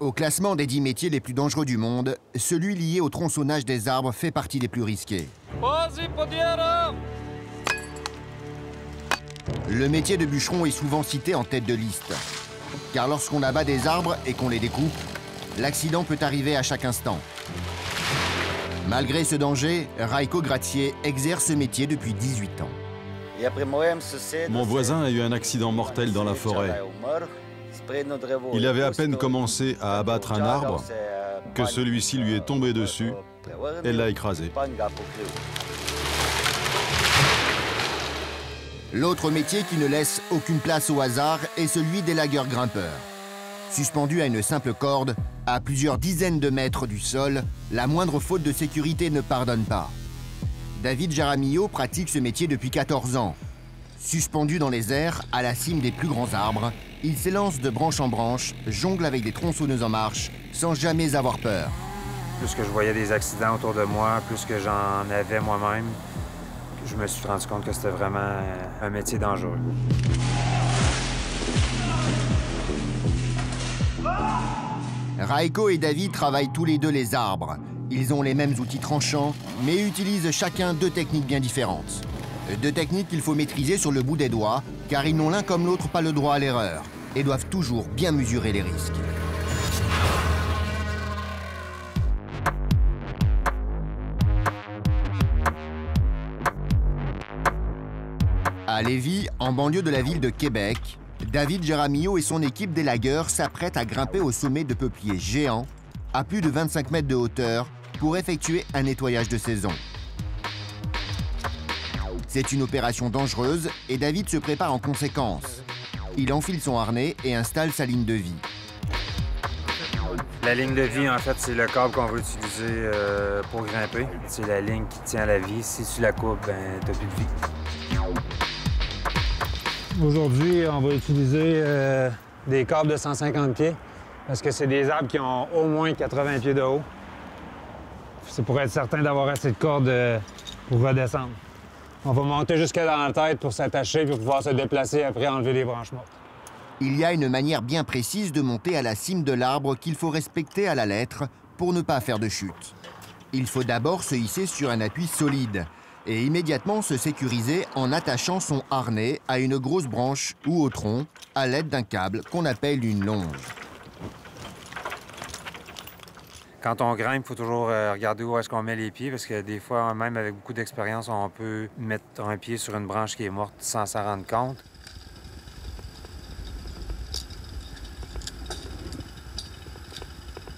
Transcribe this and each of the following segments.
Au classement des 10 métiers les plus dangereux du monde, celui lié au tronçonnage des arbres fait partie des plus risqués. Le métier de bûcheron est souvent cité en tête de liste. Car lorsqu'on abat des arbres et qu'on les découpe, l'accident peut arriver à chaque instant. Malgré ce danger, Raiko Grazier exerce ce métier depuis 18 ans. Mon voisin a eu un accident mortel dans la forêt. Il avait à peine commencé à abattre un arbre que celui-ci lui est tombé dessus et l'a écrasé. L'autre métier qui ne laisse aucune place au hasard est celui d'élagueur grimpeur. Suspendu à une simple corde, à plusieurs dizaines de mètres du sol, la moindre faute de sécurité ne pardonne pas. David Jaramillo pratique ce métier depuis 14 ans. Suspendu dans les airs, à la cime des plus grands arbres, il s'élance de branche en branche, jongle avec des tronçonneuses en marche, sans jamais avoir peur. Plus que je voyais des accidents autour de moi, plus que j'en avais moi-même, je me suis rendu compte que c'était vraiment un métier dangereux. Raiko et David travaillent tous les deux les arbres. Ils ont les mêmes outils tranchants, mais utilisent chacun deux techniques bien différentes. Deux techniques qu'il faut maîtriser sur le bout des doigts, car ils n'ont l'un comme l'autre pas le droit à l'erreur, et doivent toujours bien mesurer les risques. À Lévis, en banlieue de la ville de Québec, David Jaramillo et son équipe d'élagueurs s'apprêtent à grimper au sommet de peupliers géants, à plus de 25 mètres de hauteur, pour effectuer un nettoyage de saison. C'est une opération dangereuse et David se prépare en conséquence. Il enfile son harnais et installe sa ligne de vie. La ligne de vie, en fait, c'est le câble qu'on veut utiliser pour grimper. C'est la ligne qui tient la vie. Si tu la coupes, ben, t'as plus de vie. Aujourd'hui, on va utiliser des câbles de 150 pieds parce que c'est des arbres qui ont au moins 80 pieds de haut. C'est pour être certain d'avoir assez de cordes pour redescendre. On va monter jusque dans la tête pour s'attacher puis pouvoir se déplacer après enlever les branches mortes. Il y a une manière bien précise de monter à la cime de l'arbre qu'il faut respecter à la lettre pour ne pas faire de chute. Il faut d'abord se hisser sur un appui solide et immédiatement se sécuriser en attachant son harnais à une grosse branche ou au tronc à l'aide d'un câble qu'on appelle une longe. Quand on grimpe, il faut toujours regarder où est-ce qu'on met les pieds parce que des fois, même avec beaucoup d'expérience, on peut mettre un pied sur une branche qui est morte sans s'en rendre compte.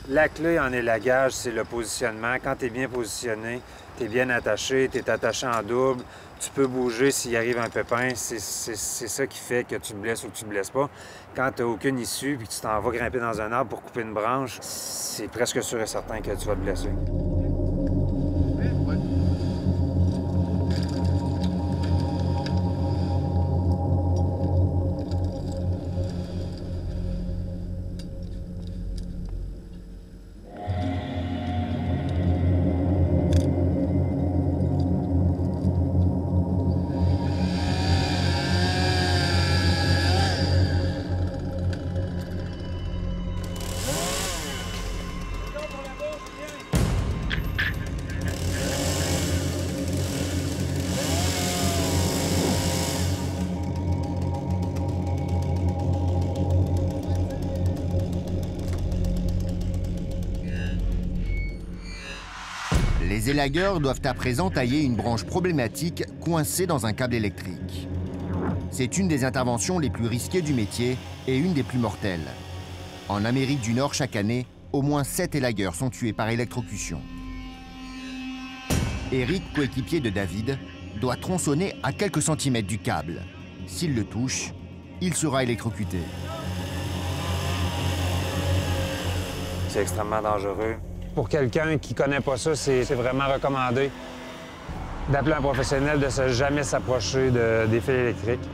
La clé en élagage, c'est le positionnement. Quand tu es bien positionné, tu es bien attaché, tu es attaché en double, tu peux bouger s'il arrive un pépin. C'est ça qui fait que tu te blesses ou que tu ne te blesses pas. Quand tu n'as aucune issue et que tu t'en vas grimper dans un arbre pour couper une branche, c'est presque sûr et certain que tu vas te blesser. Les élagueurs doivent à présent tailler une branche problématique coincée dans un câble électrique. C'est une des interventions les plus risquées du métier et une des plus mortelles. En Amérique du Nord, chaque année, au moins 7 élagueurs sont tués par électrocution. Eric, coéquipier de David, doit tronçonner à quelques centimètres du câble. S'il le touche, il sera électrocuté. C'est extrêmement dangereux. Pour quelqu'un qui ne connaît pas ça, c'est vraiment recommandé d'appeler un professionnel, de ne jamais s'approcher des fils électriques.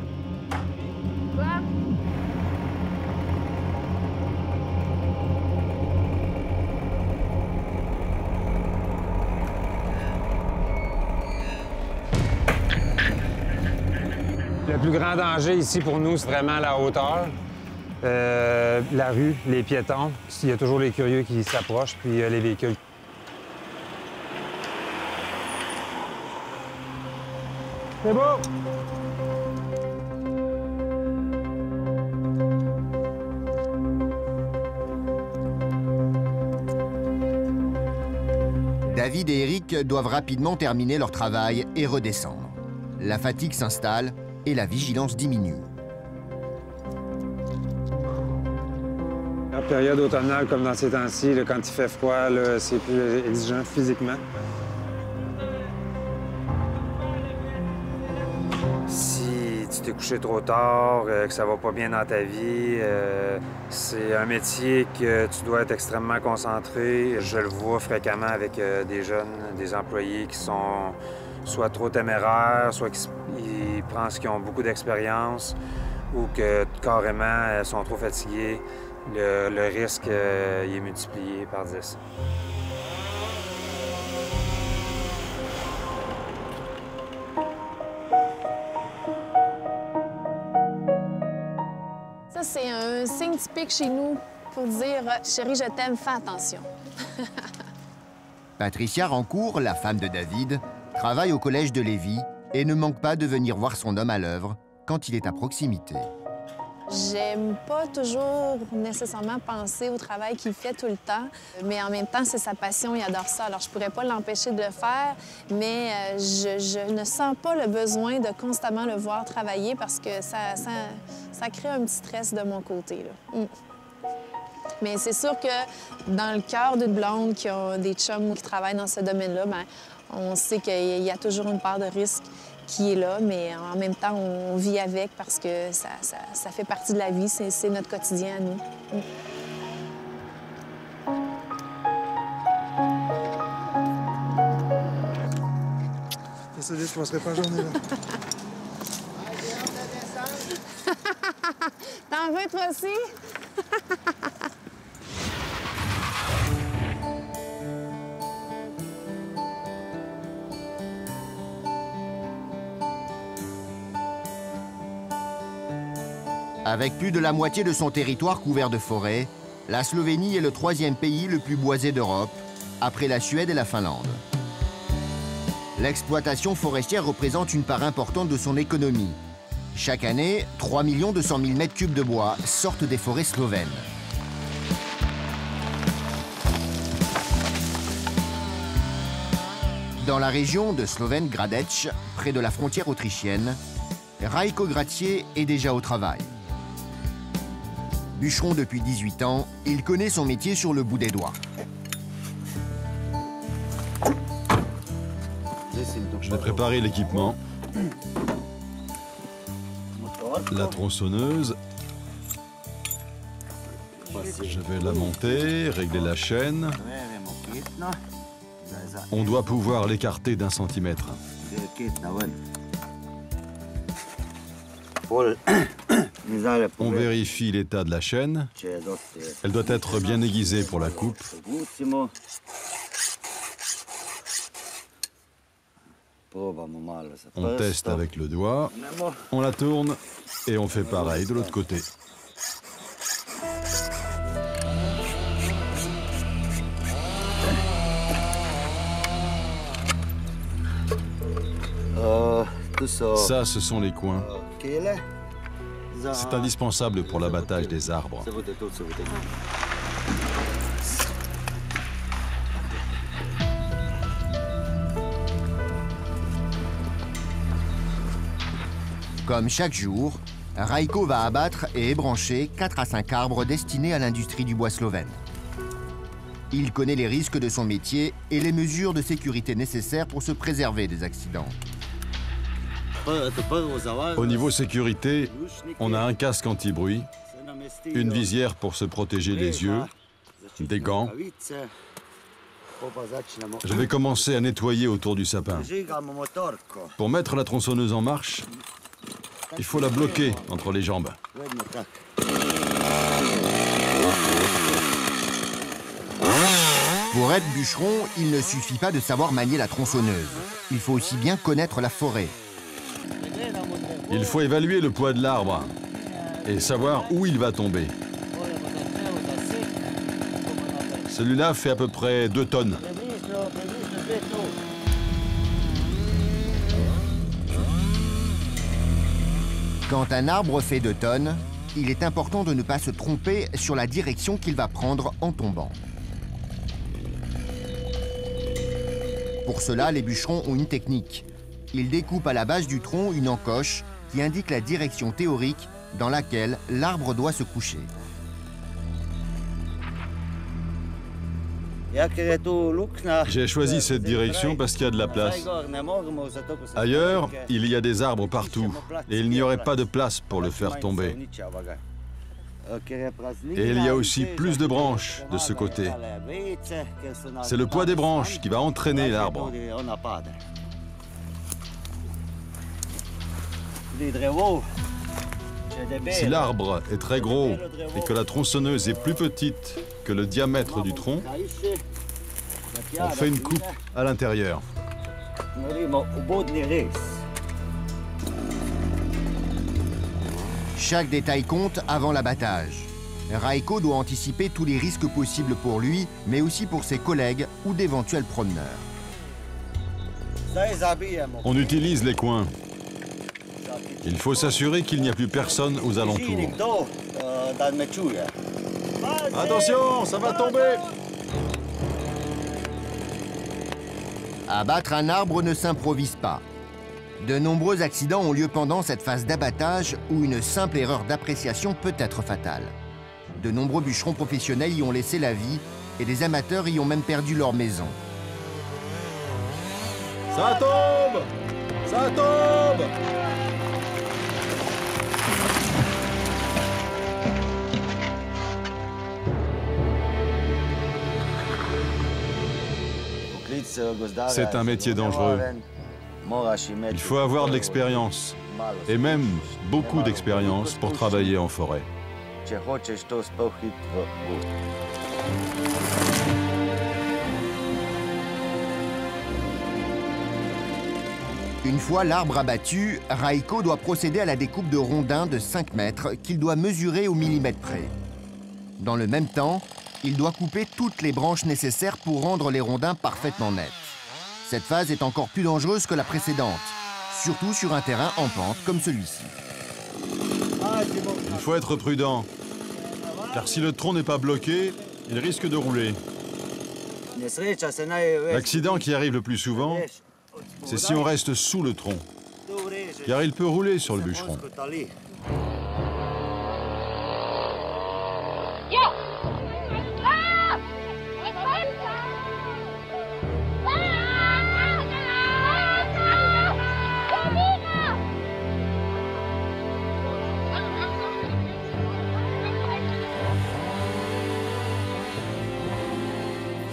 Le plus grand danger ici pour nous, c'est vraiment la hauteur. La rue, les piétons. Il y a toujours les curieux qui s'approchent, puis les véhicules. C'est beau! David et Eric doivent rapidement terminer leur travail et redescendre. La fatigue s'installe et la vigilance diminue. La période automnale, comme dans ces temps-ci, quand il fait froid, c'est plus exigeant physiquement. Si tu t'es couché trop tard, que ça va pas bien dans ta vie, c'est un métier que tu dois être extrêmement concentré. Je le vois fréquemment avec des jeunes, des employés qui sont soit trop téméraires, soit ils pensent qu'ils ont beaucoup d'expérience ou que carrément sont trop fatigués. Le risque il est multiplié par 10. Ça, c'est un signe typique chez nous pour dire « Chérie, je t'aime, fais attention ». Patricia Rancourt, la femme de David, travaille au collège de Lévis et ne manque pas de venir voir son homme à l'œuvre quand il est à proximité. J'aime pas toujours nécessairement penser au travail qu'il fait tout le temps, mais en même temps, c'est sa passion, il adore ça. Alors, je pourrais pas l'empêcher de le faire, mais je ne sens pas le besoin de constamment le voir travailler parce que ça crée un petit stress de mon côté, là. Mais c'est sûr que dans le cœur d'une blonde qui a des chums qui travaillent dans ce domaine-là, bien, on sait qu'il y a toujours une part de risque qui est là, mais en même temps, on vit avec parce que ça fait partie de la vie, c'est notre quotidien à nous. Désolé, je ne passerai pas la journée là. T'en veux, toi aussi? Avec plus de la moitié de son territoire couvert de forêts, la Slovénie est le 3e pays le plus boisé d'Europe, après la Suède et la Finlande. L'exploitation forestière représente une part importante de son économie. Chaque année, 3 200 000 m3 de bois sortent des forêts slovènes. Dans la région de Sloven Gradec, près de la frontière autrichienne, Rajko Gracié est déjà au travail. Bûcheron depuis 18 ans, il connaît son métier sur le bout des doigts. Je vais préparer l'équipement. La tronçonneuse. Je vais la monter, régler la chaîne. On doit pouvoir l'écarter d'1 centimètre. On vérifie l'état de la chaîne. Elle doit être bien aiguisée pour la coupe. On teste avec le doigt, on la tourne et on fait pareil de l'autre côté. Ça, ce sont les coins. C'est indispensable pour l'abattage des arbres. Comme chaque jour, Rajko va abattre et ébrancher 4 à 5 arbres destinés à l'industrie du bois slovène. Il connaît les risques de son métier et les mesures de sécurité nécessaires pour se préserver des accidents. Au niveau sécurité, on a un casque anti-bruit, une visière pour se protéger les yeux, des gants. Je vais commencer à nettoyer autour du sapin. Pour mettre la tronçonneuse en marche, il faut la bloquer entre les jambes. Pour être bûcheron, il ne suffit pas de savoir manier la tronçonneuse. Il faut aussi bien connaître la forêt. Il faut évaluer le poids de l'arbre. et savoir où il va tomber. Celui-là fait à peu près 2 tonnes. Quand un arbre fait 2 tonnes, il est important de ne pas se tromper sur la direction qu'il va prendre en tombant. Pour cela, les bûcherons ont une technique. Ils découpent à la base du tronc une encoche qui indique la direction théorique dans laquelle l'arbre doit se coucher. J'ai choisi cette direction parce qu'il y a de la place. Ailleurs, il y a des arbres partout et il n'y aurait pas de place pour le faire tomber. Et il y a aussi plus de branches de ce côté. C'est le poids des branches qui va entraîner l'arbre. Si l'arbre est très gros et que la tronçonneuse est plus petite que le diamètre du tronc, on fait une coupe à l'intérieur. Chaque détail compte avant l'abattage. Raiko doit anticiper tous les risques possibles pour lui, mais aussi pour ses collègues ou d'éventuels promeneurs. On utilise les coins. Il faut s'assurer qu'il n'y a plus personne aux alentours. Attention, ça va tomber! Abattre un arbre ne s'improvise pas. De nombreux accidents ont lieu pendant cette phase d'abattage où une simple erreur d'appréciation peut être fatale. De nombreux bûcherons professionnels y ont laissé la vie et des amateurs y ont même perdu leur maison. Ça tombe! Ça tombe! C'est un métier dangereux. Il faut avoir de l'expérience, et même beaucoup d'expérience pour travailler en forêt. Une fois l'arbre abattu, Raiko doit procéder à la découpe de rondins de 5 mètres qu'il doit mesurer au millimètre près. Dans le même temps, il doit couper toutes les branches nécessaires pour rendre les rondins parfaitement nets. Cette phase est encore plus dangereuse que la précédente, surtout sur un terrain en pente comme celui-ci. Il faut être prudent, car si le tronc n'est pas bloqué, il risque de rouler. L'accident qui arrive le plus souvent, c'est si on reste sous le tronc, car il peut rouler sur le bûcheron.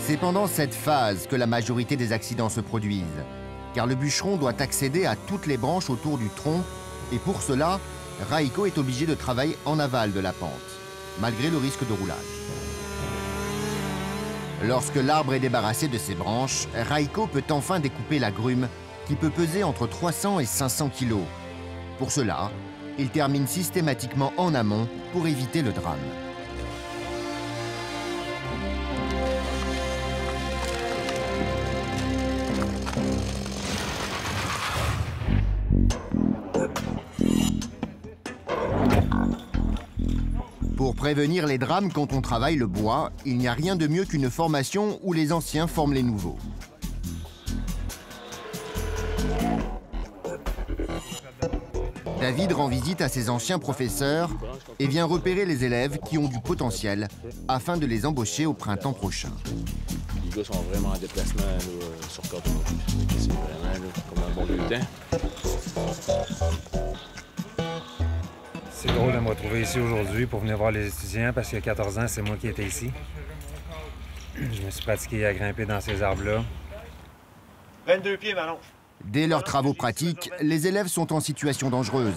C'est pendant cette phase que la majorité des accidents se produisent, car le bûcheron doit accéder à toutes les branches autour du tronc, et pour cela, Raiko est obligé de travailler en aval de la pente, malgré le risque de roulage. Lorsque l'arbre est débarrassé de ses branches, Raiko peut enfin découper la grume, qui peut peser entre 300 et 500 kg. Pour cela, il termine systématiquement en amont pour éviter le drame. Pour prévenir les drames quand on travaille le bois, il n'y a rien de mieux qu'une formation où les anciens forment les nouveaux. David rend visite à ses anciens professeurs et vient repérer les élèves qui ont du potentiel afin de les embaucher au printemps prochain. Les gars sont vraiment en déplacement là, sur Côte aujourd'hui. C'est vraiment là, comme un bon bulletin. C'est drôle de me retrouver ici aujourd'hui pour venir voir les étudiants parce qu'il y a 14 ans, c'est moi qui étais ici. Je me suis pratiqué à grimper dans ces arbres-là. 22 pieds, Manon. Dès leurs travaux pratiques, les élèves sont en situation dangereuse.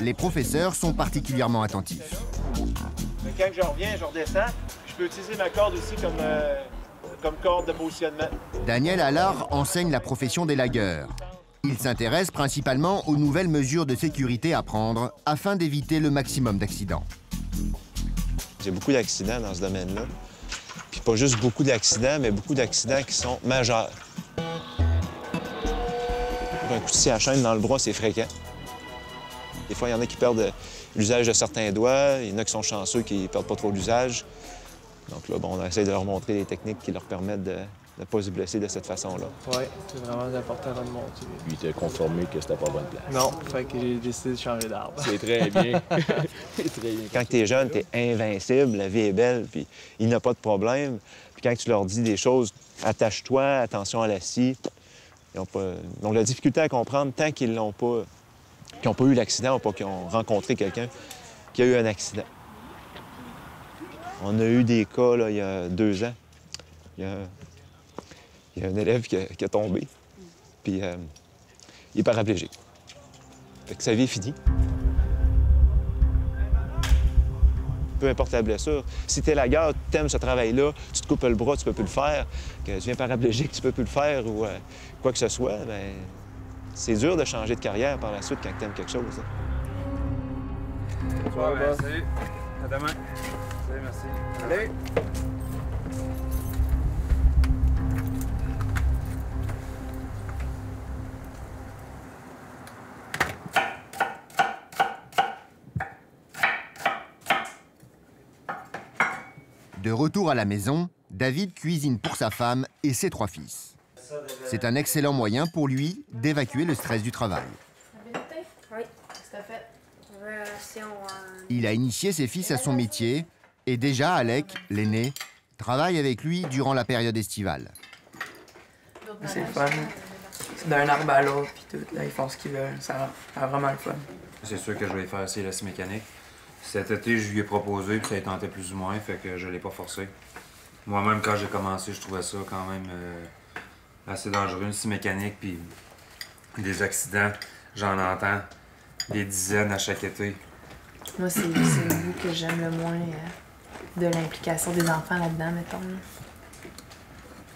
Les professeurs sont particulièrement attentifs. Mais quand je reviens, je redescends. Je peux utiliser ma corde aussi comme corde de positionnement. Daniel Allard enseigne la profession d'élagueur. Il s'intéresse principalement aux nouvelles mesures de sécurité à prendre afin d'éviter le maximum d'accidents. Il y a beaucoup d'accidents dans ce domaine-là. Puis pas juste beaucoup d'accidents, mais beaucoup d'accidents qui sont majeurs. Un coup de scie à chaîne dans le bras, c'est fréquent. Des fois, il y en a qui perdent l'usage de certains doigts. Il y en a qui sont chanceux qui ne perdent pas trop l'usage. Donc là, bon, on essaie de leur montrer des techniques qui leur permettent de ne pas se blesser de cette façon-là. Oui, c'est vraiment important de le montrer. Lui, il était conformé que c'était pas bonne place. Non, fait que j'ai décidé de changer d'arbre. C'est très bien. C'est très bien. Quand tu es jeune, tu es invincible, la vie est belle, puis il n'y a pas de problème. Puis quand tu leur dis des choses, attache-toi, attention à la scie, ils ont la difficulté à comprendre tant qu'ils n'ont pas eu l'accident ou pas qu'ils ont rencontré quelqu'un qui a eu un accident. On a eu des cas, là, il y a 2 ans. Il y a un élève qui a tombé, puis il est paraplégique. Fait que sa vie est finie. Peu importe la blessure. Si t'es la gare, tu aimes ce travail-là, tu te coupes le bras, tu peux plus le faire, que tu viens paraplégique, tu peux plus le faire, ou quoi que ce soit, bien, c'est dur de changer de carrière par la suite quand tu aimes quelque chose. Ouais, salut. À demain. Salut, merci. Allez. De retour à la maison, David cuisine pour sa femme et ses 3 fils. C'est un excellent moyen pour lui d'évacuer le stress du travail. Oui, tout à fait. Il a initié ses fils à son métier et déjà Alec, l'aîné, travaille avec lui durant la période estivale. C'est le fun. C'est d'un arbre à l'autre, puis tout. Là, ils font ce qu'ils veulent. Ça a vraiment le fun. C'est sûr que je vais faire essayer la scie mécanique. Cet été, je lui ai proposé, puis ça a tenté plus ou moins, fait que je l'ai pas forcé. Moi-même, quand j'ai commencé, je trouvais ça quand même assez dangereux, une scie mécanique, puis des accidents, j'en entends des dizaines à chaque été. Moi, c'est le bout que j'aime le moins de l'implication des enfants là-dedans, mettons.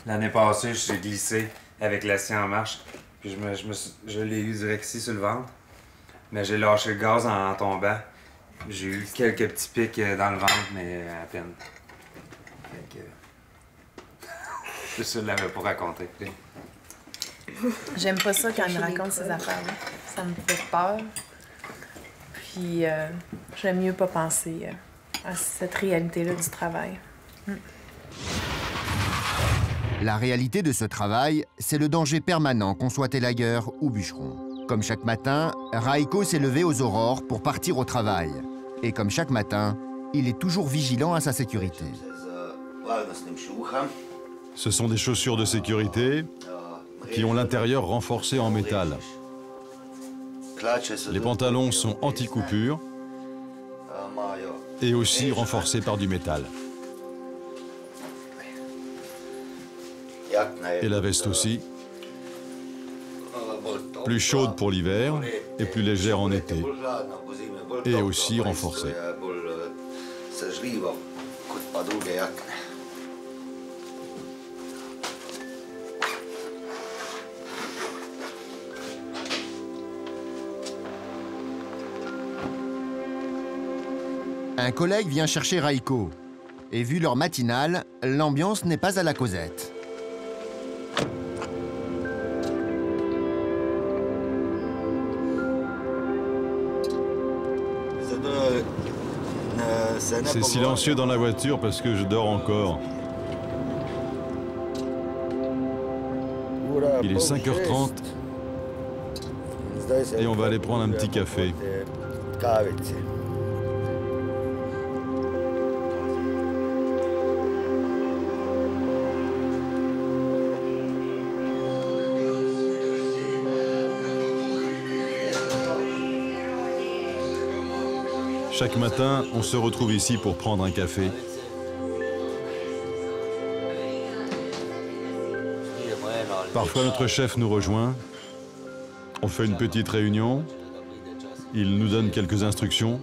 L'année passée, j'ai glissé avec la scie en marche, puis je l'ai eu direct ici sur le ventre, mais j'ai lâché le gaz en tombant. J'ai eu quelques petits pics dans le ventre, mais à peine. Fait que... Je ne l'avais pas raconté. J'aime pas ça quand il me raconte ces affaires-là. Ça me fait peur. Puis j'aime mieux pas penser à cette réalité-là du travail. La réalité de ce travail, c'est le danger permanent qu'on soit élagueur ou bûcheron. Comme chaque matin, Raiko s'est levé aux aurores pour partir au travail. Et comme chaque matin, il est toujours vigilant à sa sécurité. Ce sont des chaussures de sécurité qui ont l'intérieur renforcé en métal. Les pantalons sont anti-coupure et aussi renforcés par du métal. Et la veste aussi, plus chaude pour l'hiver et plus légère en été, et aussi renforcée. Un collègue vient chercher Raiko. Et vu leur matinale, l'ambiance n'est pas à la causette. C'est silencieux dans la voiture parce que je dors encore. Il est 5h30 et on va aller prendre un petit café. Chaque matin, on se retrouve ici pour prendre un café. Parfois, notre chef nous rejoint. On fait une petite réunion. Il nous donne quelques instructions.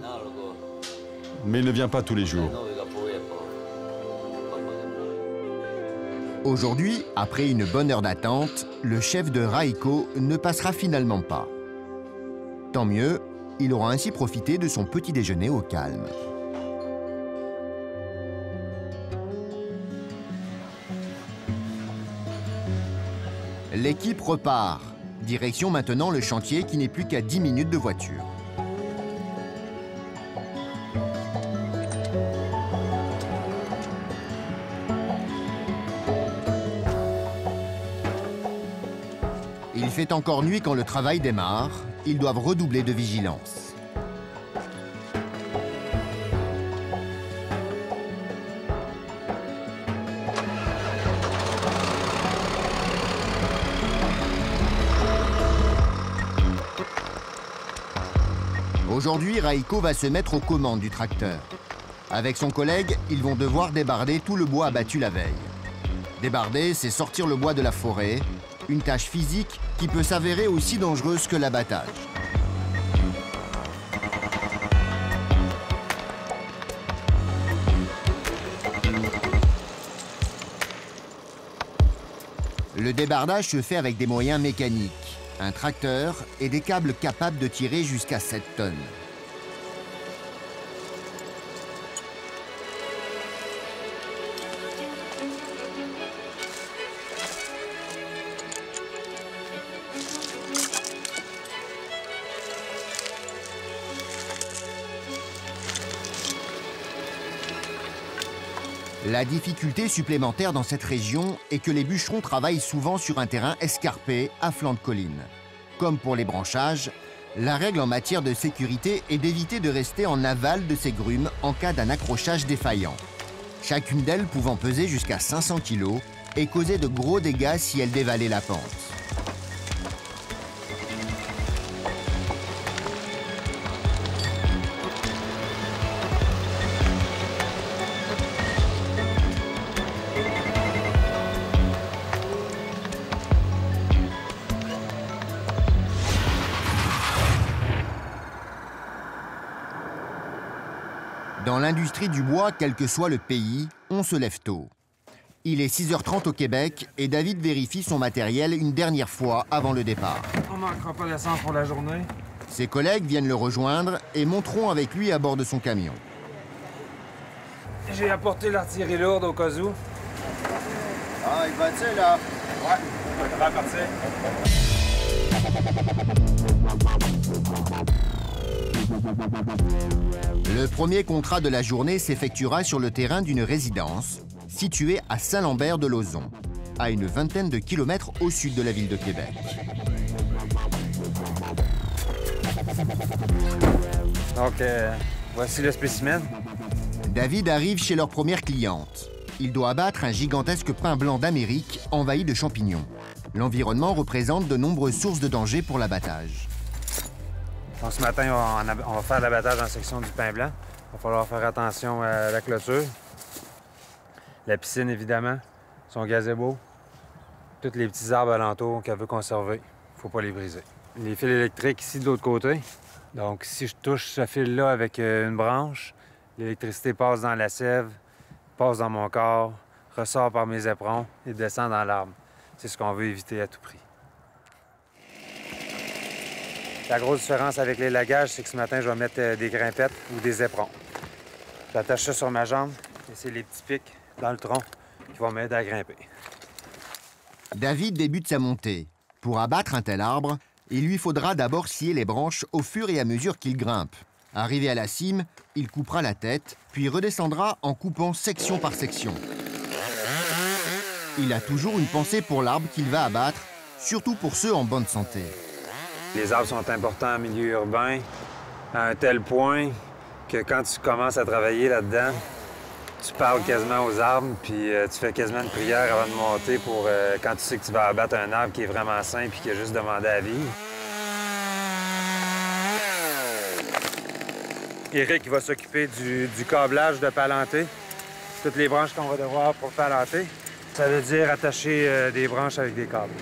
Mais il ne vient pas tous les jours. Aujourd'hui, après une bonne heure d'attente, le chef de Raiko ne passera finalement pas. Tant mieux, il aura ainsi profité de son petit déjeuner au calme. L'équipe repart. Direction maintenant le chantier qui n'est plus qu'à 10 minutes de voiture. Il fait encore nuit quand le travail démarre. Ils doivent redoubler de vigilance. Aujourd'hui, Raiko va se mettre aux commandes du tracteur. Avec son collègue, ils vont devoir débarder tout le bois abattu la veille. Débarder, c'est sortir le bois de la forêt, une tâche physique qui peut s'avérer aussi dangereuse que l'abattage. Le débardage se fait avec des moyens mécaniques, un tracteur et des câbles capables de tirer jusqu'à 7 tonnes. La difficulté supplémentaire dans cette région est que les bûcherons travaillent souvent sur un terrain escarpé à flanc de colline. Comme pour les branchages, la règle en matière de sécurité est d'éviter de rester en aval de ces grumes en cas d'un accrochage défaillant. Chacune d'elles pouvant peser jusqu'à 500 kg et causer de gros dégâts si elles dévalaient la pente. Dans l'industrie du bois, quel que soit le pays, on se lève tôt. Il est 6h30 au Québec et David vérifie son matériel une dernière fois avant le départ. On manquera pas d'essence pour la journée. Ses collègues viennent le rejoindre et monteront avec lui à bord de son camion. J'ai apporté l'artillerie lourde au cas où. Ah, il va-t-il, là? Ouais, on va partir. Le premier contrat de la journée s'effectuera sur le terrain d'une résidence située à Saint-Lambert-de-Lauzon, à une vingtaine de kilomètres au sud de la ville de Québec. Donc, voici le spécimen. David arrive chez leur première cliente. Il doit abattre un gigantesque pin blanc d'Amérique envahi de champignons. L'environnement représente de nombreuses sources de danger pour l'abattage. Donc, ce matin, on va faire l'abattage en section du pin blanc. Il va falloir faire attention à la clôture. La piscine, évidemment, son gazebo. Tous les petits arbres alentours qu'elle veut conserver. Il ne faut pas les briser. Les fils électriques ici de l'autre côté. Donc, si je touche ce fil-là avec une branche, l'électricité passe dans la sève, passe dans mon corps, ressort par mes éperons et descend dans l'arbre. C'est ce qu'on veut éviter à tout prix. La grosse différence avec l'élagage, c'est que ce matin, je vais mettre des grimpettes ou des éperons. J'attache ça sur ma jambe et c'est les petits pics dans le tronc qui vont m'aider à grimper. David débute sa montée. Pour abattre un tel arbre, il lui faudra d'abord scier les branches au fur et à mesure qu'il grimpe. Arrivé à la cime, il coupera la tête, puis redescendra en coupant section par section. Il a toujours une pensée pour l'arbre qu'il va abattre, surtout pour ceux en bonne santé. Les arbres sont importants en milieu urbain, à un tel point que quand tu commences à travailler là-dedans, tu parles quasiment aux arbres, puis tu fais quasiment une prière avant de monter pour quand tu sais que tu vas abattre un arbre qui est vraiment sain puis qui a juste demandé à vivre. Éric va s'occuper du câblage de palanté, toutes les branches qu'on va devoir pour palanter. Ça veut dire attacher des branches avec des câbles.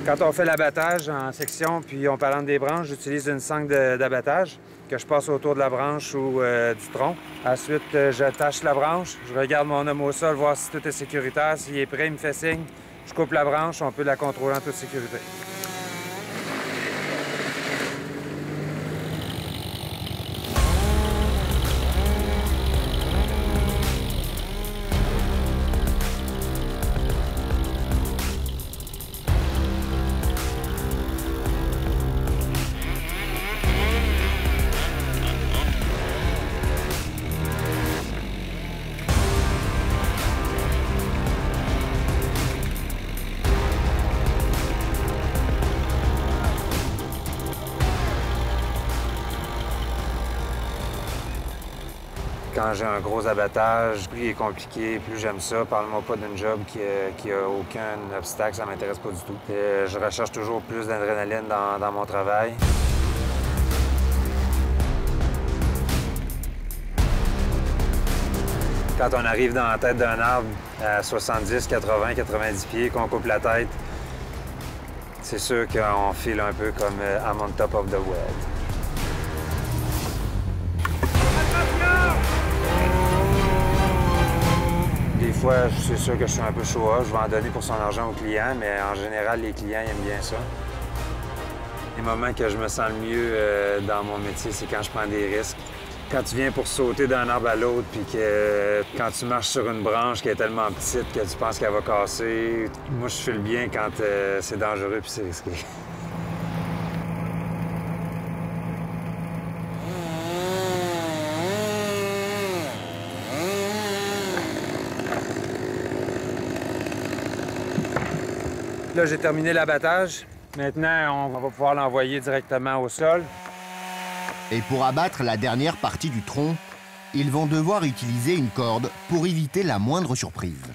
Quand on fait l'abattage en section puis on palante des branches, j'utilise une sangle d'abattage. que je passe autour de la branche ou du tronc. Ensuite, j'attache la branche, je regarde mon homme au sol, voir si tout est sécuritaire. S'il est prêt, il me fait signe. Je coupe la branche, on peut la contrôler en toute sécurité. Quand j'ai un gros abattage, plus il est compliqué, plus j'aime ça. Parle-moi pas d'une job qui a aucun obstacle, ça m'intéresse pas du tout. Je recherche toujours plus d'adrénaline dans mon travail. Quand on arrive dans la tête d'un arbre à 70, 80, 90 pieds, qu'on coupe la tête, c'est sûr qu'on file un peu comme I'm on top of the world. Des fois, c'est sûr que je suis un peu chaud, je vais en donner pour son argent aux clients, mais en général, les clients aiment bien ça. Les moments que je me sens le mieux dans mon métier, c'est quand je prends des risques. Quand tu viens pour sauter d'un arbre à l'autre, puis que quand tu marches sur une branche qui est tellement petite que tu penses qu'elle va casser, moi, je file bien quand c'est dangereux puis c'est risqué. Là, j'ai terminé l'abattage. Maintenant, on va pouvoir l'envoyer directement au sol. Et pour abattre la dernière partie du tronc, ils vont devoir utiliser une corde pour éviter la moindre surprise.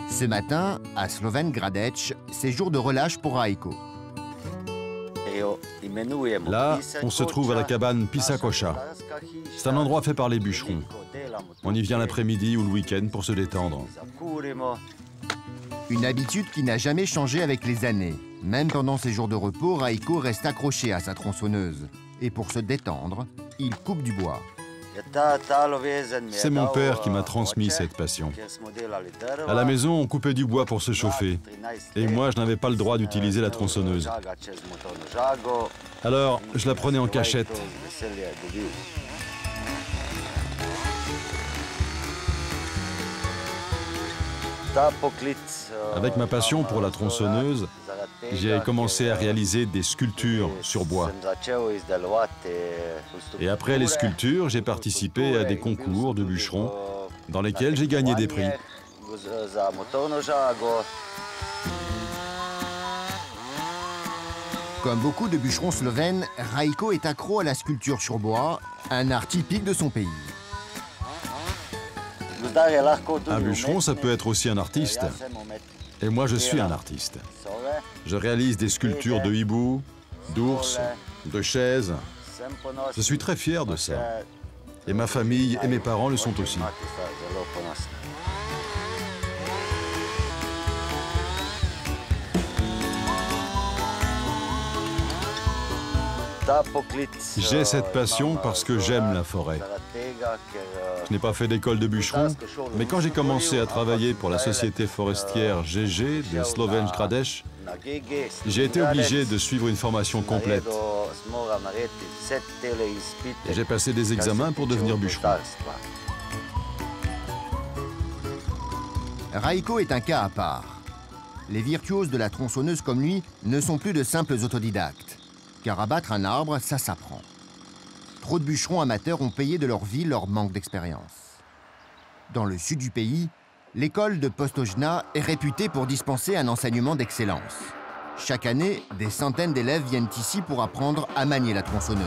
Ce matin, à Sloven Gradec, c'est jour de relâche pour Rajko. Là, on se trouve à la cabane Pisakoša. C'est un endroit fait par les bûcherons. On y vient l'après-midi ou le week-end pour se détendre. Une habitude qui n'a jamais changé avec les années. Même pendant ses jours de repos, Rajko reste accroché à sa tronçonneuse. Et pour se détendre, il coupe du bois. C'est mon père qui m'a transmis cette passion. À la maison, on coupait du bois pour se chauffer. Et moi, je n'avais pas le droit d'utiliser la tronçonneuse. Alors, je la prenais en cachette. Avec ma passion pour la tronçonneuse, j'ai commencé à réaliser des sculptures sur bois. Et après les sculptures, j'ai participé à des concours de bûcherons dans lesquels j'ai gagné des prix. Comme beaucoup de bûcherons slovènes, Rajko est accro à la sculpture sur bois, un art typique de son pays. Un bûcheron, ça peut être aussi un artiste. Et moi, je suis un artiste. Je réalise des sculptures de hibou, d'ours, de chaises. Je suis très fier de ça. Et ma famille et mes parents le sont aussi. J'ai cette passion parce que j'aime la forêt. Je n'ai pas fait d'école de bûcheron, mais quand j'ai commencé à travailler pour la société forestière GG de Sloven Gradec, j'ai été obligé de suivre une formation complète. J'ai passé des examens pour devenir bûcheron. Rajko est un cas à part. Les virtuoses de la tronçonneuse comme lui ne sont plus de simples autodidactes. Car abattre un arbre, ça s'apprend. Trop de bûcherons amateurs ont payé de leur vie leur manque d'expérience. Dans le sud du pays, l'école de Postojna est réputée pour dispenser un enseignement d'excellence. Chaque année, des centaines d'élèves viennent ici pour apprendre à manier la tronçonneuse.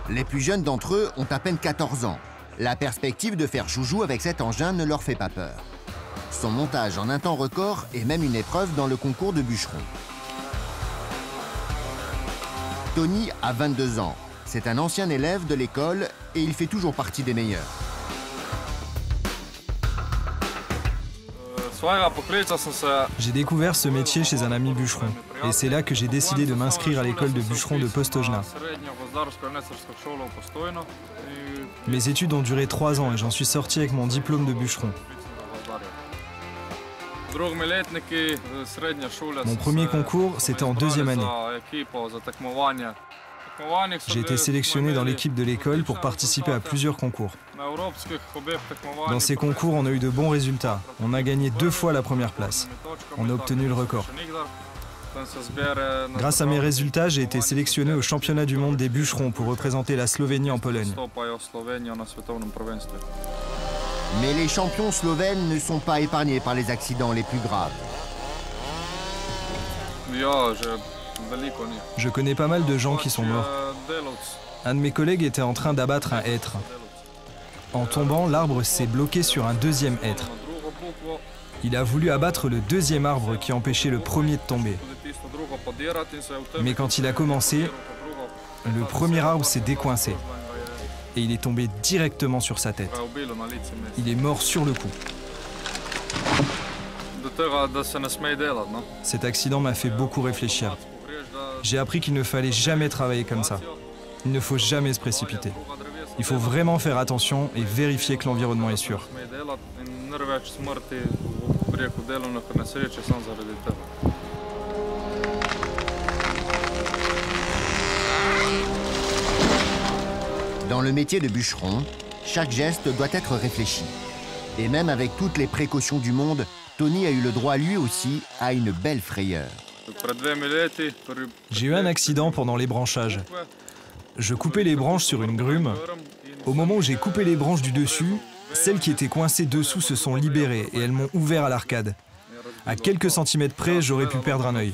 Les plus jeunes d'entre eux ont à peine 14 ans. La perspective de faire joujou avec cet engin ne leur fait pas peur. Son montage en un temps record est même une épreuve dans le concours de bûcherons. Tony a 22 ans. C'est un ancien élève de l'école et il fait toujours partie des meilleurs. J'ai découvert ce métier chez un ami bûcheron, et c'est là que j'ai décidé de m'inscrire à l'école de bûcheron de Postojna. Mes études ont duré 3 ans et j'en suis sorti avec mon diplôme de bûcheron. Mon premier concours, c'était en 2e année. J'ai été sélectionné dans l'équipe de l'école pour participer à plusieurs concours. Dans ces concours, on a eu de bons résultats. On a gagné 2 fois la première place. On a obtenu le record. Grâce à mes résultats, j'ai été sélectionné au championnat du monde des bûcherons pour représenter la Slovénie en Pologne. Mais les champions slovènes ne sont pas épargnés par les accidents les plus graves. Je connais pas mal de gens qui sont morts. Un de mes collègues était en train d'abattre un hêtre. En tombant, l'arbre s'est bloqué sur un 2e hêtre. Il a voulu abattre le 2e arbre qui empêchait le premier de tomber. Mais quand il a commencé, le premier arbre s'est décoincé. Et il est tombé directement sur sa tête. Il est mort sur le coup. Cet accident m'a fait beaucoup réfléchir. J'ai appris qu'il ne fallait jamais travailler comme ça. Il ne faut jamais se précipiter. Il faut vraiment faire attention et vérifier que l'environnement est sûr. Dans le métier de bûcheron, chaque geste doit être réfléchi. Et même avec toutes les précautions du monde, Tony a eu le droit lui aussi à une belle frayeur. J'ai eu un accident pendant les branchages. Je coupais les branches sur une grume. Au moment où j'ai coupé les branches du dessus, celles qui étaient coincées dessous se sont libérées et elles m'ont ouvert à l'arcade. À quelques centimètres près, j'aurais pu perdre un œil.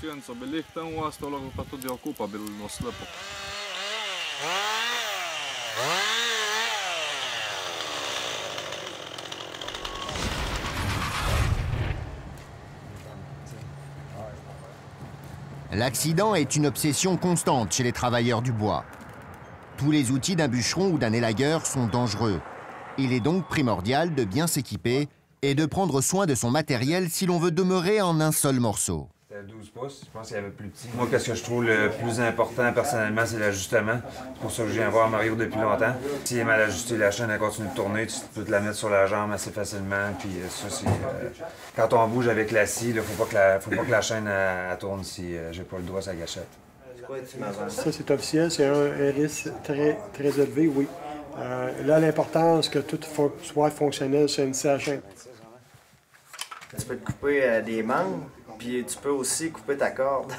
L'accident est une obsession constante chez les travailleurs du bois. Tous les outils d'un bûcheron ou d'un élagueur sont dangereux. Il est donc primordial de bien s'équiper et de prendre soin de son matériel si l'on veut demeurer en un seul morceau. C'était 12 pouces, je pense qu'il y avait plus petit. Moi, qu'est-ce que je trouve le plus important personnellement, c'est l'ajustement. C'est pour ça que je viens voir Mario depuis longtemps. S'il est mal ajusté, la chaîne elle continue de tourner, tu peux te la mettre sur la jambe assez facilement. Puis ça, c'est quand on bouge avec la scie, il faut pas que la chaîne elle tourne si j'ai pas le doigt sur la gâchette. Ça, c'est officiel, c'est un risque très élevé, oui. Là, l'importance que tout soit fonctionnel sur une chaîne. Tu peux te couper des membres, puis tu peux aussi couper ta corde.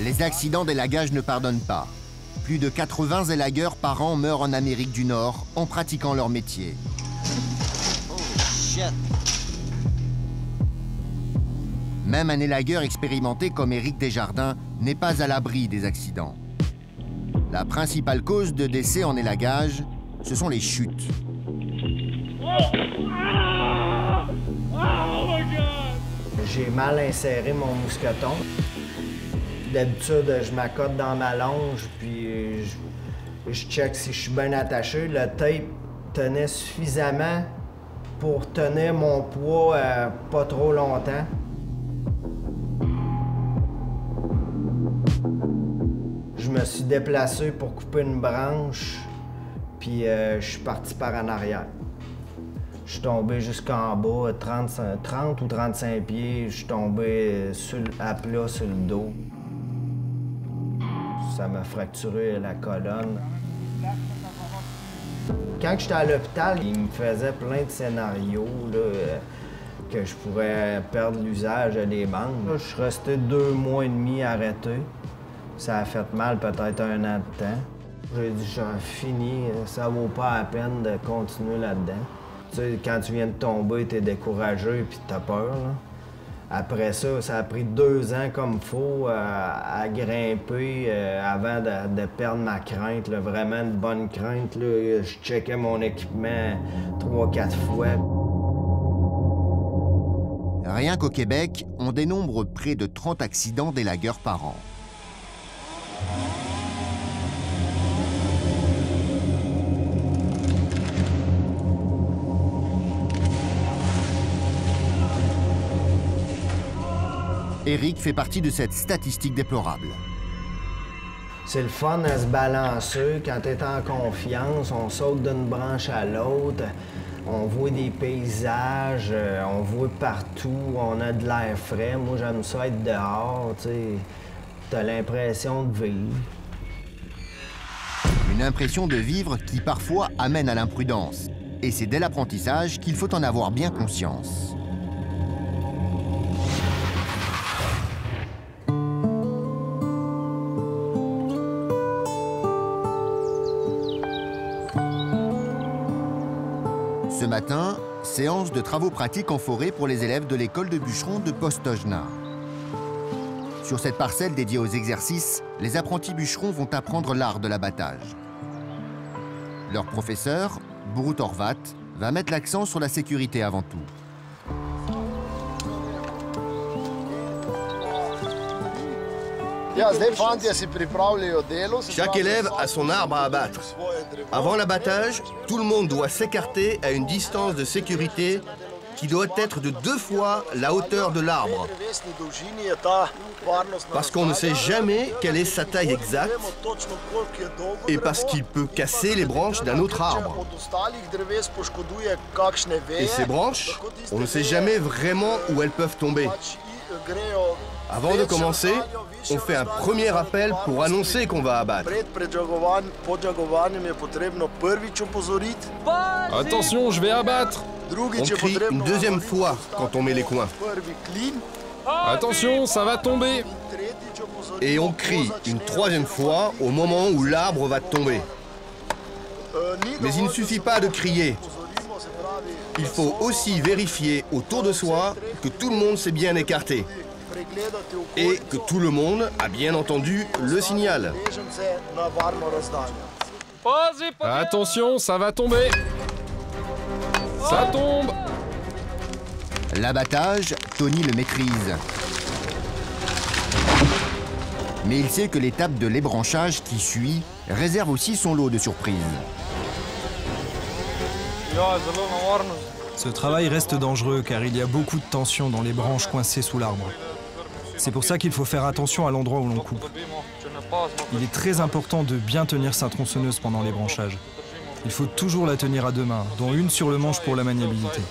Les accidents d'élagage ne pardonnent pas. Plus de 80 élagueurs par an meurent en Amérique du Nord en pratiquant leur métier. Oh, shit. Même un élagueur expérimenté comme Éric Desjardins n'est pas à l'abri des accidents. La principale cause de décès en élagage, ce sont les chutes. J'ai mal inséré mon mousqueton. D'habitude, je m'accote dans ma longe, puis je check si je suis bien attaché. Le tape tenait suffisamment pour tenir mon poids pas trop longtemps. Je me suis déplacé pour couper une branche, puis je suis parti par en arrière. Je suis tombé jusqu'en bas, 30 ou 35 pieds, je suis tombé à plat sur le dos. Ça m'a fracturé la colonne. Quand j'étais à l'hôpital, il me faisait plein de scénarios là, que je pourrais perdre l'usage des membres. Là, je suis resté 2 mois et demi arrêté. Ça a fait mal peut-être 1 an de temps. J'ai dit, j'ai fini, ça vaut pas la peine de continuer là-dedans. Tu sais, quand tu viens de tomber, t'es découragé puis t'as peur. Là. Après ça, ça a pris 2 ans comme faut à grimper avant de perdre ma crainte, là, vraiment une bonne crainte. Là. Je checkais mon équipement 3-4 fois. Rien qu'au Québec, on dénombre près de 30 accidents d'élagueurs par an. Eric fait partie de cette statistique déplorable. C'est le fun à se balancer. Quand tu es en confiance, on saute d'une branche à l'autre. On voit des paysages, on voit partout, on a de l'air frais. Moi, j'aime ça être dehors, tu sais. T'as l'impression de vivre. Une impression de vivre qui parfois amène à l'imprudence. Et c'est dès l'apprentissage qu'il faut en avoir bien conscience. Ce matin, séance de travaux pratiques en forêt pour les élèves de l'école de bûcherons de Postojna. Sur cette parcelle dédiée aux exercices, les apprentis bûcherons vont apprendre l'art de l'abattage. Leur professeur, Borut Horvat, va mettre l'accent sur la sécurité avant tout. Chaque élève a son arbre à abattre. Avant l'abattage, tout le monde doit s'écarter à une distance de sécurité qui doit être de 2 fois la hauteur de l'arbre. Parce qu'on ne sait jamais quelle est sa taille exacte et parce qu'il peut casser les branches d'un autre arbre. Et ces branches, on ne sait jamais vraiment où elles peuvent tomber. Avant de commencer, on fait un premier appel pour annoncer qu'on va abattre. Attention, je vais abattre! On crie une deuxième fois quand on met les coins. Attention, ça va tomber! Et on crie une troisième fois au moment où l'arbre va tomber. Mais il ne suffit pas de crier. Il faut aussi vérifier autour de soi que tout le monde s'est bien écarté. Et que tout le monde a bien entendu le signal. Attention, ça va tomber! Ça tombe! L'abattage, Tony le maîtrise. Mais il sait que l'étape de l'ébranchage qui suit réserve aussi son lot de surprises. Ce travail reste dangereux car il y a beaucoup de tension dans les branches coincées sous l'arbre. C'est pour ça qu'il faut faire attention à l'endroit où l'on coupe. Il est très important de bien tenir sa tronçonneuse pendant les branchages. Il faut toujours la tenir à 2 mains, dont une sur le manche pour la maniabilité.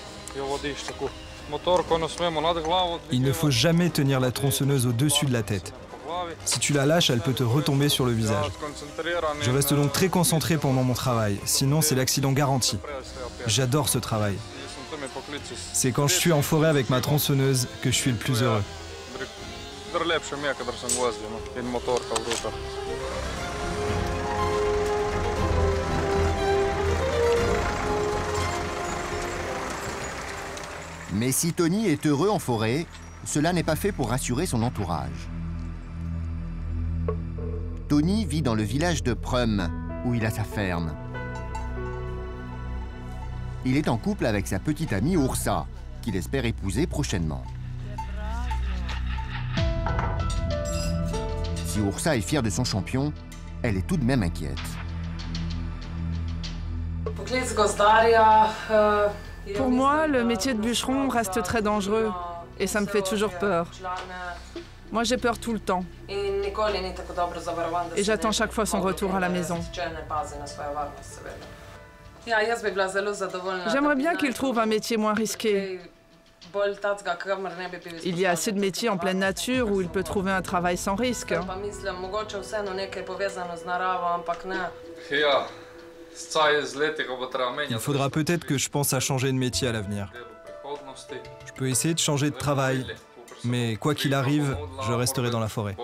Il ne faut jamais tenir la tronçonneuse au-dessus de la tête. Si tu la lâches, elle peut te retomber sur le visage. Je reste donc très concentré pendant mon travail, sinon c'est l'accident garanti. J'adore ce travail. C'est quand je suis en forêt avec ma tronçonneuse que je suis le plus heureux. Mais si Tony est heureux en forêt, cela n'est pas fait pour rassurer son entourage. Tony vit dans le village de Prüm, où il a sa ferme. Il est en couple avec sa petite amie Ursa, qu'il espère épouser prochainement. Si Ursa est fière de son champion, elle est tout de même inquiète. Pour moi, le métier de bûcheron reste très dangereux et ça me fait toujours peur. Moi, j'ai peur tout le temps. Et j'attends chaque fois son retour à la maison. J'aimerais bien qu'il trouve un métier moins risqué. Il y a assez de métiers en pleine nature où il peut trouver un travail sans risque. Il faudra peut-être que je pense à changer de métier à l'avenir. Je peux essayer de changer de travail, mais quoi qu'il arrive, je resterai dans la forêt.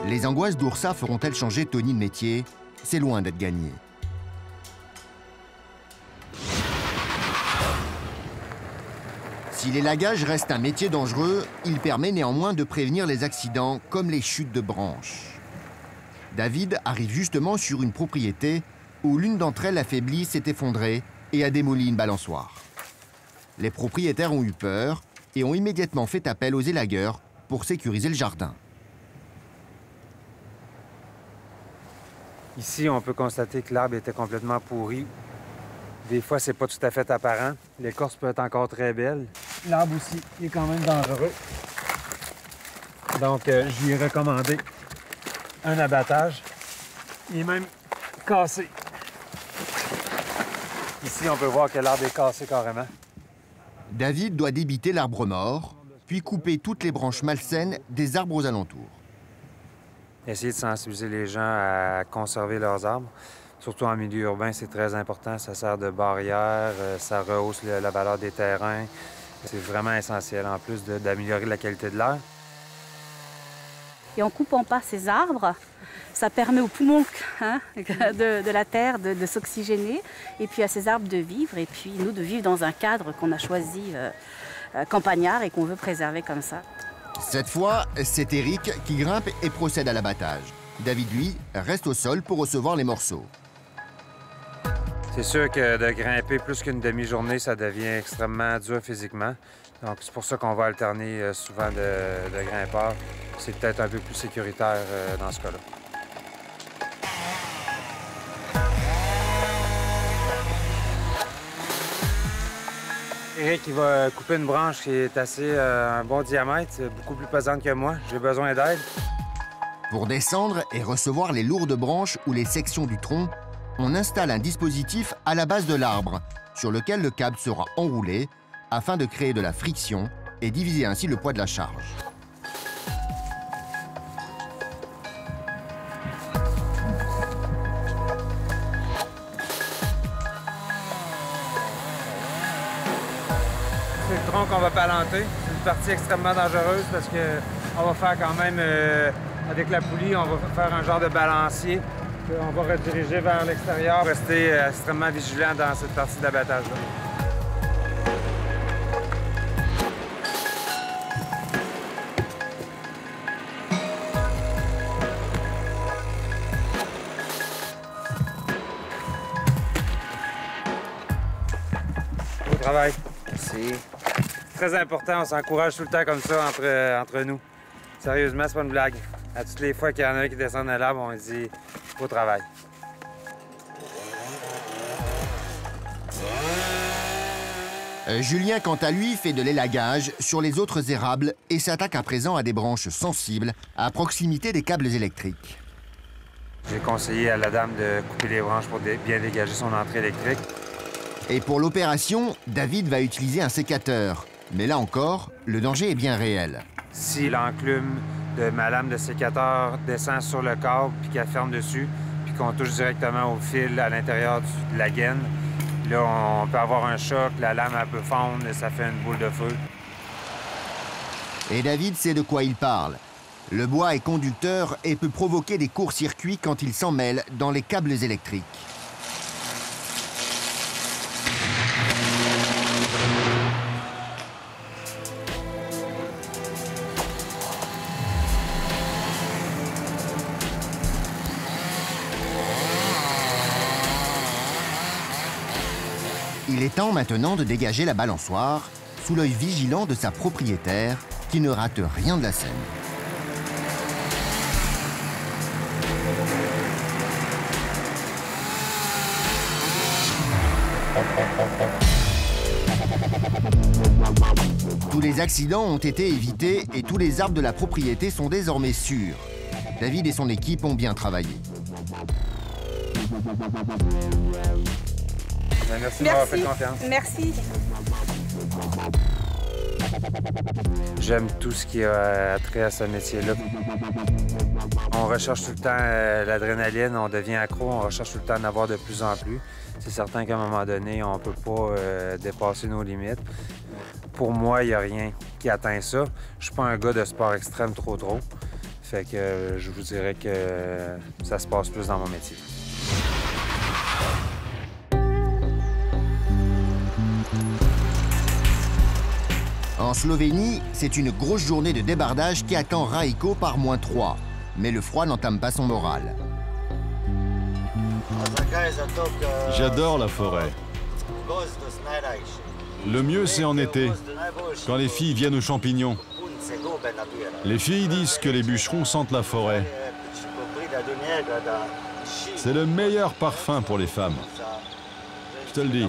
Les angoisses d'Ursa feront-elles changer Tony de métier? C'est loin d'être gagné. Si l'élagage reste un métier dangereux, il permet néanmoins de prévenir les accidents comme les chutes de branches. David arrive justement sur une propriété où l'une d'entre elles affaiblie s'est effondrée et a démoli une balançoire. Les propriétaires ont eu peur et ont immédiatement fait appel aux élagueurs pour sécuriser le jardin. Ici, on peut constater que l'arbre était complètement pourri. Des fois, c'est pas tout à fait apparent. L'écorce peut être encore très belle. L'arbre aussi, il est quand même dangereux. Donc, je lui ai recommandé un abattage. Il est même cassé. Ici, on peut voir que l'arbre est cassé carrément. David doit débiter l'arbre mort, puis couper toutes les branches malsaines des arbres aux alentours. Essayer de sensibiliser les gens à conserver leurs arbres. Surtout en milieu urbain, c'est très important. Ça sert de barrière, ça rehausse la valeur des terrains. C'est vraiment essentiel, en plus d'améliorer la qualité de l'air. Et en coupant pas ces arbres, ça permet aux poumons de la terre de s'oxygéner, et puis à ces arbres de vivre, et puis nous de vivre dans un cadre qu'on a choisi campagnard et qu'on veut préserver comme ça. Cette fois, c'est Éric qui grimpe et procède à l'abattage. David, lui, reste au sol pour recevoir les morceaux. C'est sûr que de grimper plus qu'une demi-journée, ça devient extrêmement dur physiquement. Donc, c'est pour ça qu'on va alterner souvent de grimpeurs. C'est peut-être un peu plus sécuritaire dans ce cas-là. Éric, il va couper une branche qui est assez un bon diamètre, beaucoup plus pesante que moi. J'ai besoin d'aide. Pour descendre et recevoir les lourdes branches ou les sections du tronc, on installe un dispositif à la base de l'arbre, sur lequel le câble sera enroulé afin de créer de la friction et diviser ainsi le poids de la charge. C'est le tronc qu'on va palanter. C'est une partie extrêmement dangereuse parce qu'on va faire quand même, avec la poulie, on va faire un genre de balancier. On va rediriger vers l'extérieur, rester extrêmement vigilant dans cette partie d'abattage-là. Beau travail. Merci. Très important, on s'encourage tout le temps comme ça entre nous. Sérieusement, c'est pas une blague. À toutes les fois qu'il y en a un qui descend de l'arbre, on dit « beau travail ». Julien, quant à lui, fait de l'élagage sur les autres érables et s'attaque à présent à des branches sensibles à proximité des câbles électriques. J'ai conseillé à la dame de couper les branches pour bien dégager son entrée électrique. Et pour l'opération, David va utiliser un sécateur. Mais là encore, le danger est bien réel. Si l'enclume de ma lame de sécateur descend sur le câble puis qu'elle ferme dessus, puis qu'on touche directement au fil à l'intérieur de la gaine, là, on peut avoir un choc, la lame elle peut fondre et ça fait une boule de feu. Et David sait de quoi il parle. Le bois est conducteur et peut provoquer des courts-circuits quand il s'en mêle dans les câbles électriques. Il est temps maintenant de dégager la balançoire sous l'œil vigilant de sa propriétaire qui ne rate rien de la scène. Tous les accidents ont été évités et tous les arbres de la propriété sont désormais sûrs. David et son équipe ont bien travaillé. Merci de m'avoir fait confiance. Merci. J'aime tout ce qui a trait à ce métier-là. On recherche tout le temps l'adrénaline, on devient accro, on recherche tout le temps d'en avoir de plus en plus. C'est certain qu'à un moment donné, on ne peut pas dépasser nos limites. Pour moi, il n'y a rien qui atteint ça. Je suis pas un gars de sport extrême trop. Fait que je vous dirais que ça se passe plus dans mon métier. En Slovénie, c'est une grosse journée de débardage qui attend Rajko par -3. Mais le froid n'entame pas son moral. J'adore la forêt. Le mieux, c'est en été, quand les filles viennent aux champignons. Les filles disent que les bûcherons sentent la forêt. C'est le meilleur parfum pour les femmes. te le dis.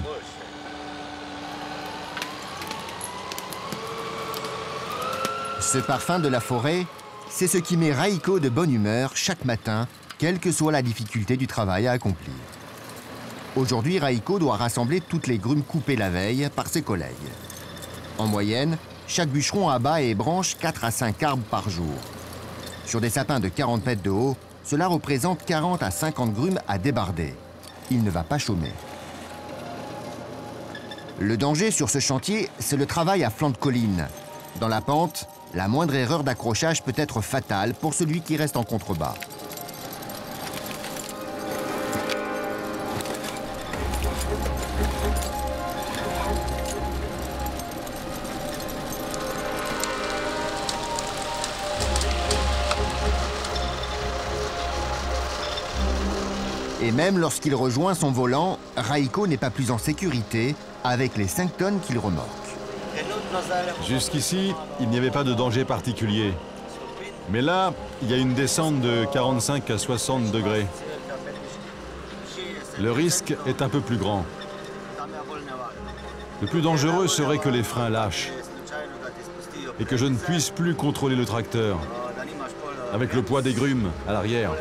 Ce parfum de la forêt, c'est ce qui met Raiko de bonne humeur chaque matin, quelle que soit la difficulté du travail à accomplir. Aujourd'hui, Raiko doit rassembler toutes les grumes coupées la veille par ses collègues. En moyenne, chaque bûcheron abat et ébranche 4 à 5 arbres par jour. Sur des sapins de 40 mètres de haut, cela représente 40 à 50 grumes à débarder. Il ne va pas chômer. Le danger sur ce chantier, c'est le travail à flanc de colline. Dans la pente, la moindre erreur d'accrochage peut être fatale pour celui qui reste en contrebas. Et même lorsqu'il rejoint son volant, Raiko n'est pas plus en sécurité avec les 5 tonnes qu'il remorque. Jusqu'ici, il n'y avait pas de danger particulier. Mais là, il y a une descente de 45 à 60 degrés. Le risque est un peu plus grand. Le plus dangereux serait que les freins lâchent et que je ne puisse plus contrôler le tracteur avec le poids des grumes à l'arrière.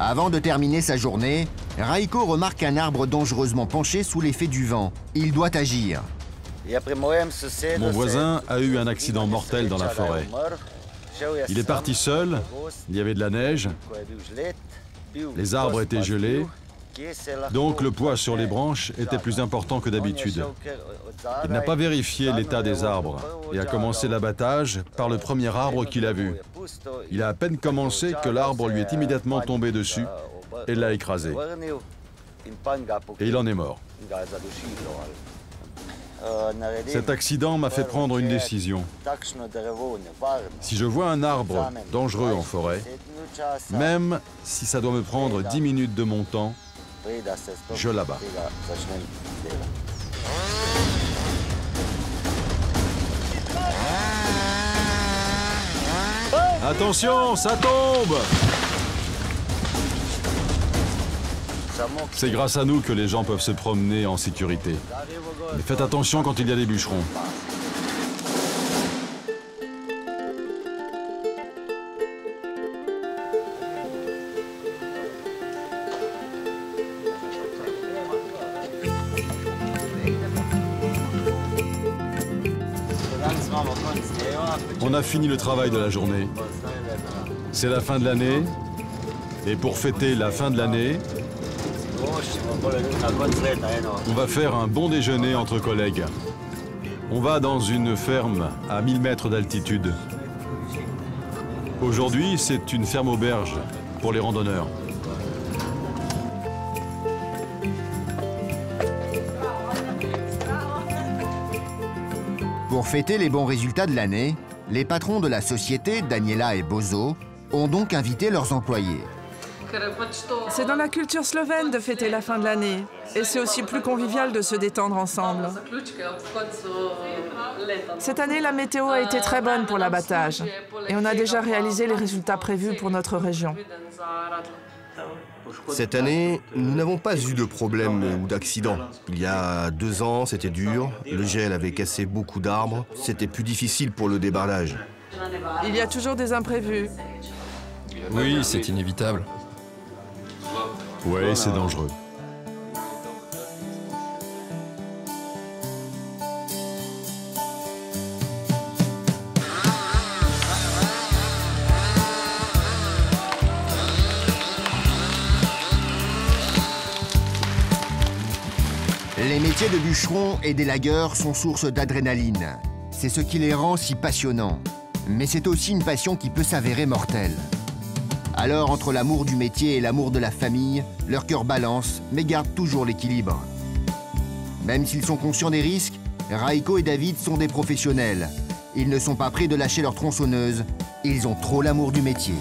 Avant de terminer sa journée, Raiko remarque un arbre dangereusement penché sous l'effet du vent. Il doit agir. Mon voisin a eu un accident mortel dans la forêt. Il est parti seul, il y avait de la neige, les arbres étaient gelés, donc le poids sur les branches était plus important que d'habitude. Il n'a pas vérifié l'état des arbres et a commencé l'abattage par le premier arbre qu'il a vu. Il a à peine commencé que l'arbre lui est immédiatement tombé dessus et l'a écrasé. Et il en est mort. Cet accident m'a fait prendre une décision. Si je vois un arbre dangereux en forêt, même si ça doit me prendre 10 minutes de mon temps, je l'abats. Attention, ça tombe! C'est grâce à nous que les gens peuvent se promener en sécurité. Mais faites attention quand il y a des bûcherons. On a fini le travail de la journée. C'est la fin de l'année. Et pour fêter la fin de l'année, on va faire un bon déjeuner entre collègues. On va dans une ferme à 1000 mètres d'altitude. Aujourd'hui, c'est une ferme auberge pour les randonneurs. Pour fêter les bons résultats de l'année, les patrons de la société, Daniela et Bozo, ont donc invité leurs employés. C'est dans la culture slovène de fêter la fin de l'année. Et c'est aussi plus convivial de se détendre ensemble. Cette année, la météo a été très bonne pour l'abattage. Et on a déjà réalisé les résultats prévus pour notre région. Cette année, nous n'avons pas eu de problème ou d'accident. Il y a 2 ans, c'était dur. Le gel avait cassé beaucoup d'arbres. C'était plus difficile pour le débardage. Il y a toujours des imprévus. Oui, c'est inévitable. Oui, c'est dangereux. Les métiers de bûcheron et d'élagueur sont source d'adrénaline. C'est ce qui les rend si passionnants. Mais c'est aussi une passion qui peut s'avérer mortelle. Alors, entre l'amour du métier et l'amour de la famille, leur cœur balance, mais garde toujours l'équilibre. Même s'ils sont conscients des risques, Raiko et David sont des professionnels. Ils ne sont pas prêts de lâcher leur tronçonneuse. Ils ont trop l'amour du métier.